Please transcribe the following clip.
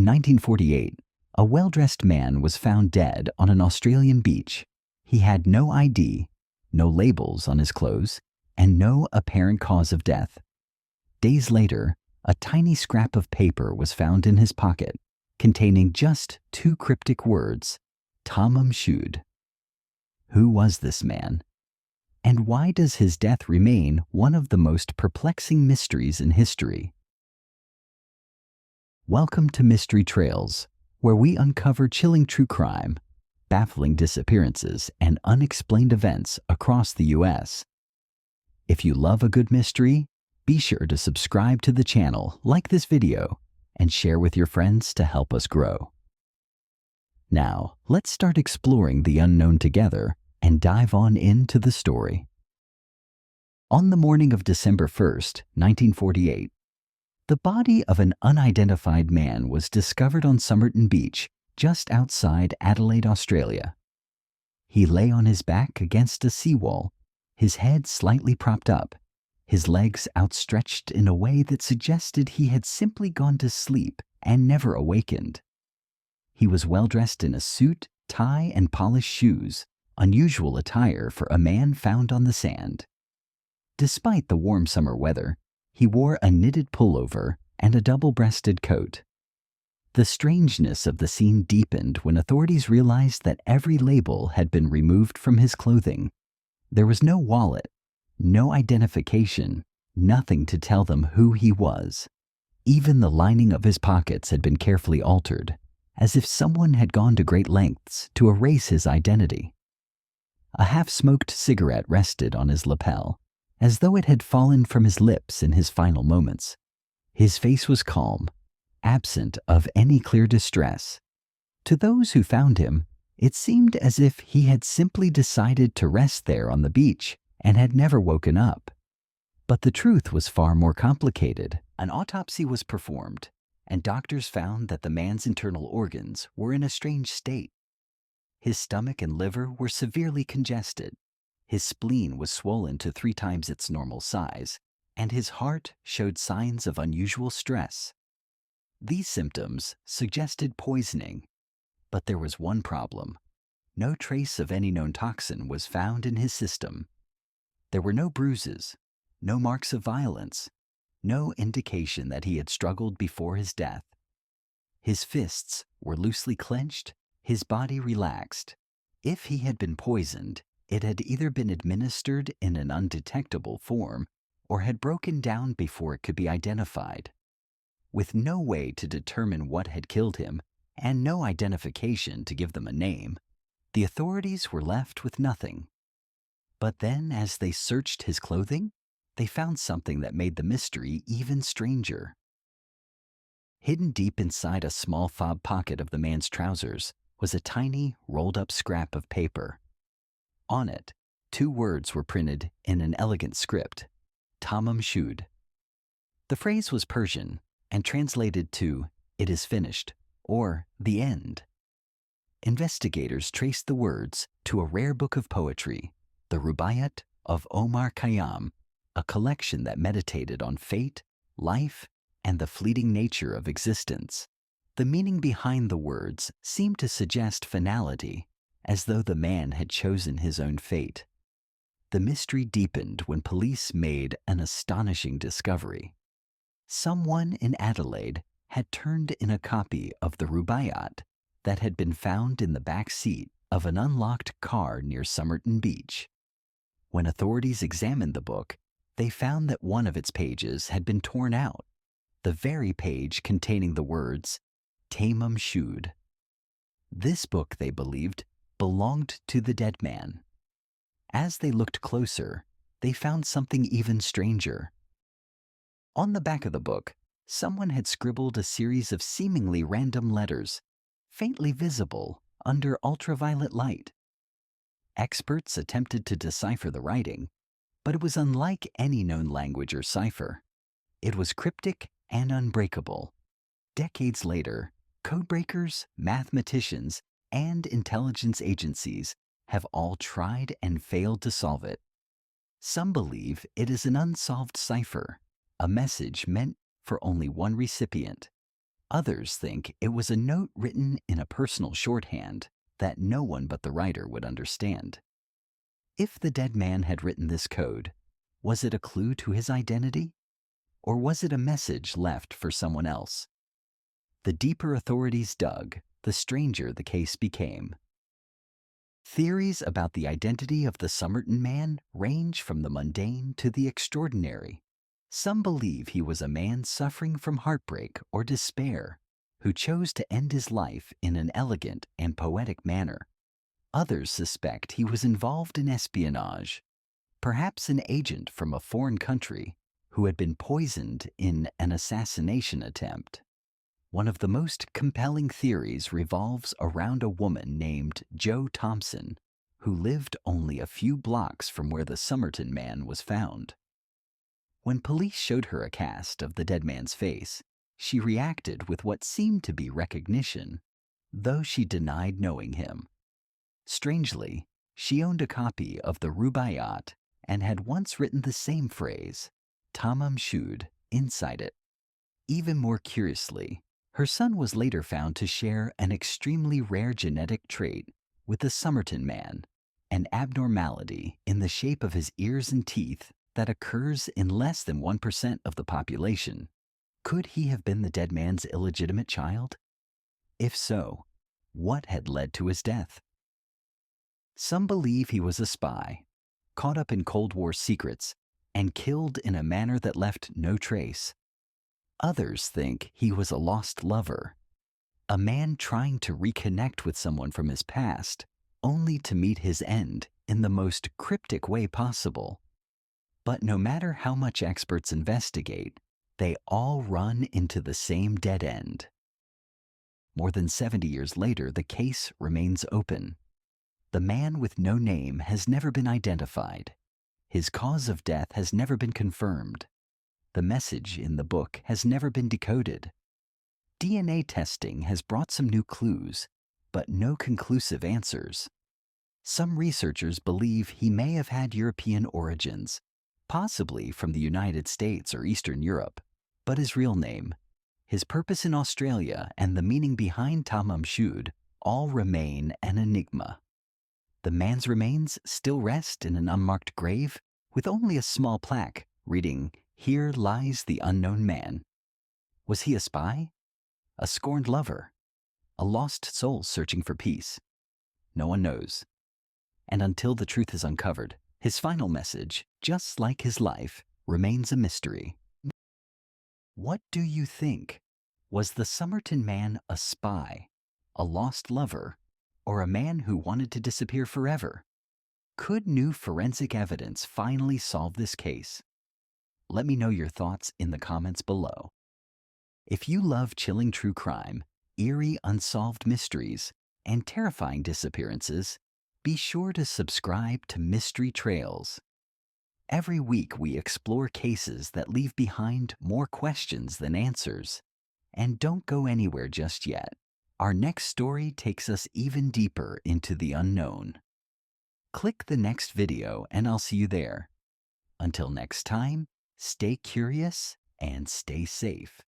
1948, a well-dressed man was found dead on an Australian beach. He had no ID, no labels on his clothes, and no apparent cause of death. Days later, a tiny scrap of paper was found in his pocket, containing just two cryptic words, Tamam Shud. Who was this man? And why does his death remain one of the most perplexing mysteries in history? Welcome to Mystery Trails, where we uncover chilling true crime, baffling disappearances, and unexplained events across the U.S. If you love a good mystery, be sure to subscribe to the channel, like this video, and share with your friends to help us grow. Now, let's start exploring the unknown together and dive on into the story. On the morning of December 1st, 1948, the body of an unidentified man was discovered on Somerton Beach, just outside Adelaide, Australia. He lay on his back against a seawall, his head slightly propped up, his legs outstretched in a way that suggested he had simply gone to sleep and never awakened. He was well dressed in a suit, tie, and polished shoes, unusual attire for a man found on the sand. Despite the warm summer weather, he wore a knitted pullover and a double-breasted coat. The strangeness of the scene deepened when authorities realized that every label had been removed from his clothing. There was no wallet, no identification, nothing to tell them who he was. Even the lining of his pockets had been carefully altered, as if someone had gone to great lengths to erase his identity. A half-smoked cigarette rested on his lapel, as though it had fallen from his lips in his final moments. His face was calm, absent of any clear distress. To those who found him, it seemed as if he had simply decided to rest there on the beach and had never woken up. But the truth was far more complicated. An autopsy was performed, and doctors found that the man's internal organs were in a strange state. His stomach and liver were severely congested. His spleen was swollen to 3 times its normal size, and his heart showed signs of unusual stress. These symptoms suggested poisoning, but there was one problem. No trace of any known toxin was found in his system. There were no bruises, no marks of violence, no indication that he had struggled before his death. His fists were loosely clenched, his body relaxed. If he had been poisoned, it had either been administered in an undetectable form or had broken down before it could be identified. With no way to determine what had killed him and no identification to give them a name, the authorities were left with nothing. But then, as they searched his clothing, they found something that made the mystery even stranger. Hidden deep inside a small fob pocket of the man's trousers was a tiny, rolled-up scrap of paper. On it, 2 words were printed in an elegant script, Tamam Shud. The phrase was Persian and translated to, "It is finished," or "the end." Investigators traced the words to a rare book of poetry, the Rubaiyat of Omar Khayyam, a collection that meditated on fate, life, and the fleeting nature of existence. The meaning behind the words seemed to suggest finality, as though the man had chosen his own fate. The mystery deepened when police made an astonishing discovery. Someone in Adelaide had turned in a copy of the Rubaiyat that had been found in the back seat of an unlocked car near Somerton Beach. When authorities examined the book, they found that one of its pages had been torn out, the very page containing the words, Tamam Shud. This book, they believed, belonged to the dead man. As they looked closer, they found something even stranger. On the back of the book, someone had scribbled a series of seemingly random letters, faintly visible under ultraviolet light. Experts attempted to decipher the writing, but it was unlike any known language or cipher. It was cryptic and unbreakable. Decades later, codebreakers, mathematicians, and intelligence agencies have all tried and failed to solve it. Some believe it is an unsolved cipher, a message meant for only one recipient. Others think it was a note written in a personal shorthand that no one but the writer would understand. If the dead man had written this code, was it a clue to his identity? Or was it a message left for someone else? The deeper authorities dug, the stranger the case became. Theories about the identity of the Somerton man range from the mundane to the extraordinary. Some believe he was a man suffering from heartbreak or despair who chose to end his life in an elegant and poetic manner. Others suspect he was involved in espionage, perhaps an agent from a foreign country who had been poisoned in an assassination attempt. One of the most compelling theories revolves around a woman named Jo Thompson, who lived only a few blocks from where the Somerton man was found. When police showed her a cast of the dead man's face, she reacted with what seemed to be recognition, though she denied knowing him. Strangely, she owned a copy of the Rubaiyat and had once written the same phrase, Tamam Shud, inside it. Even more curiously, her son was later found to share an extremely rare genetic trait with the Somerton man, an abnormality in the shape of his ears and teeth that occurs in less than 1% of the population. Could he have been the dead man's illegitimate child? If so, what had led to his death? Some believe he was a spy, caught up in Cold War secrets, and killed in a manner that left no trace. Others think he was a lost lover, a man trying to reconnect with someone from his past, only to meet his end in the most cryptic way possible. But no matter how much experts investigate, they all run into the same dead end. More than 70 years later, the case remains open. The man with no name has never been identified. His cause of death has never been confirmed. The message in the book has never been decoded. DNA testing has brought some new clues, but no conclusive answers. Some researchers believe he may have had European origins, possibly from the United States or Eastern Europe, but his real name, his purpose in Australia, and the meaning behind Tamam Shud all remain an enigma. The man's remains still rest in an unmarked grave with only a small plaque reading, "Here lies the unknown man." Was he a spy? A scorned lover? A lost soul searching for peace? No one knows. And until the truth is uncovered, his final message, just like his life, remains a mystery. What do you think? Was the Somerton man a spy, a lost lover, or a man who wanted to disappear forever? Could new forensic evidence finally solve this case? Let me know your thoughts in the comments below. If you love chilling true crime, eerie unsolved mysteries, and terrifying disappearances, be sure to subscribe to Mystery Trails. Every week we explore cases that leave behind more questions than answers. And don't go anywhere just yet. Our next story takes us even deeper into the unknown. Click the next video and I'll see you there. Until next time, stay curious and stay safe.